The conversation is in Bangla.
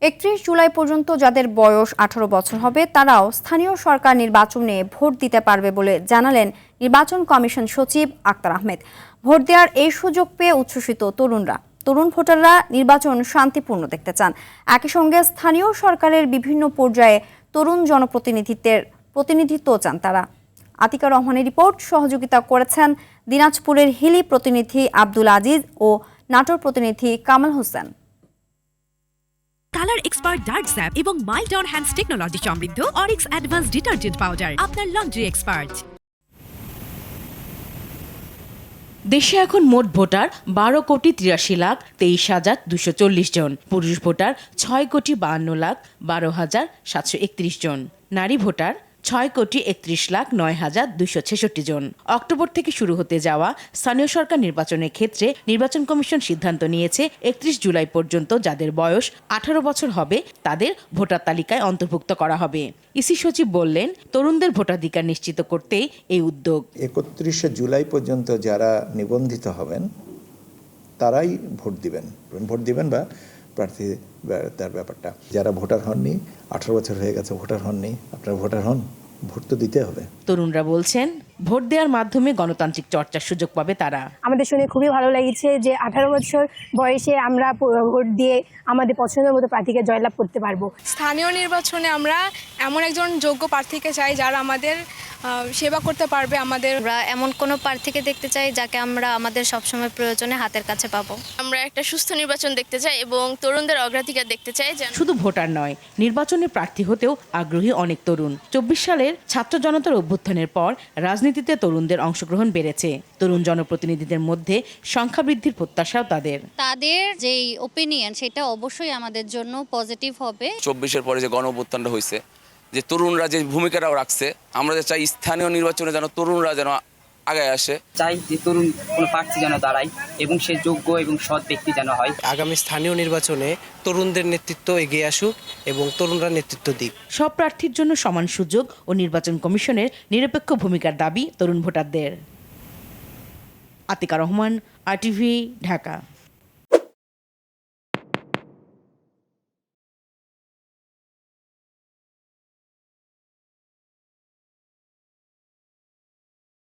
31 জুলাই পর্যন্ত যাদের বয়স 18 বছর হবে তারাও স্থানীয় সরকার নির্বাচনে ভোট দিতে পারবে বলে জানালেন নির্বাচন কমিশন সচিব আক্তার আহমেদ। ভোট দেওয়ার এই সুযোগ পেয়ে উচ্ছ্বসিত তরুণ ভোটাররা নির্বাচন শান্তিপূর্ণ দেখতে চান। একই সঙ্গে স্থানীয় সরকারের বিভিন্ন পর্যায়ে তরুণ প্রতিনিধিত্ব চান তারা। আতিকা রহমানের রিপোর্ট। সহযোগিতা করেছেন দিনাজপুরের হিলি প্রতিনিধি আব্দুল আজিজ ও নাটোর প্রতিনিধি Kamal Hossain. Colour expert dark sap এবং মাইল্ড অন হ্যান্ডস টেকনোলজি সমৃদ্ধ অরিক্স অ্যাডভান্স ডিটারজেন্ট পাউডার আপনার লন্ড্রি এক্সপার্ট। দেশে এখন মোট ভোটার 12,83,23,240 জন। পুরুষ ভোটার 6,52,12,731 জন। নারী ভোটার 6,31,09,266 জন। অক্টোবর থেকে শুরু হতে যাওয়া স্থানীয় সরকার নির্বাচনের ক্ষেত্রে নির্বাচন কমিশন সিদ্ধান্ত নিয়েছে 31 জুলাই পর্যন্ত যাদের বয়স 18 বছর হবে তাদের ভোটার তালিকায় অন্তর্ভুক্ত করা হবে। ইসি সচিব বললেন, তরুণদের ভোটাধিকার নিশ্চিত করতেই এই উদ্যোগ। 31 জুলাই পর্যন্ত যারা নিবন্ধিত হবেন তারাই ভোট দিবেন বা প্রার্থী তার ব্যাপারটা। যারা ভোটার হননি, 18 বছর হয়ে গেছে ভোটার হননি, আপনারা ভোটার হন, ভোট তো দিতে হবে। তরুণরা বলছেন, ভোট দেওয়ার মাধ্যমে গণতান্ত্রিক চর্চার সুযোগ পাবে তারা। আমাদের শুনে খুবই ভালো লেগেছে যে 18 বছর বয়সে আমরা ভোট দিয়ে আমাদের পছন্দের মতো প্রার্থীকে জয়লাভ করতে পারবো। স্থানীয় নির্বাচনে আমরা এমন একজন যোগ্য প্রার্থীকে চাই যারা আমাদের সেবা করতে পারবে। আমরা এমন কোনো প্রার্থীকে দেখতে চাই যাকে আমরা আমাদের সবসময় প্রয়োজনে হাতের কাছে পাবো। আমরা একটা সুস্থ নির্বাচন দেখতে চাই এবং তরুণদের অগ্রাধিকার দেখতে চাই। শুধু ভোটার নয়, নির্বাচনে প্রার্থী হতেও আগ্রহী অনেক তরুণ। 24 সালের ছাত্র জনতার অভ্যুত্থানের পর রাজনীতিতে তরুণদের অংশগ্রহণ বেড়েছে। তরুণ জনপ্রতিনিধিদের মধ্যে সংখ্যা বৃদ্ধির প্রত্যাশাও তাদের। তাদের যেই ওপিনিয়ন সেটা অবশ্যই আমাদের জন্য পজিটিভ হবে। 24-এর পরে যে গণ অভ্যুত্থানটা হয়েছে, যে তরুণরা যে ভূমিকাটাও রাখছে, আমরা চাই স্থানীয় নির্বাচনে যেন তরুণরা যেন আগে আসে। চাই যে তরুণ কোনো প্রার্থী যেন দাঁড়ায় এবং সে যোগ্য এবং সৎ ব্যক্তি যেন হয়। আগামী স্থানীয় নির্বাচনে তরুণদের নেতৃত্ব এগিয়ে আসুক এবং তরুণরা নেতৃত্ব দিক। সব প্রার্থীর জন্য সমান সুযোগ ও নির্বাচন কমিশনের নিরপেক্ষ ভূমিকার দাবি তরুণ ভোটারদের। আতিকা রহমান, RTV, ঢাকা।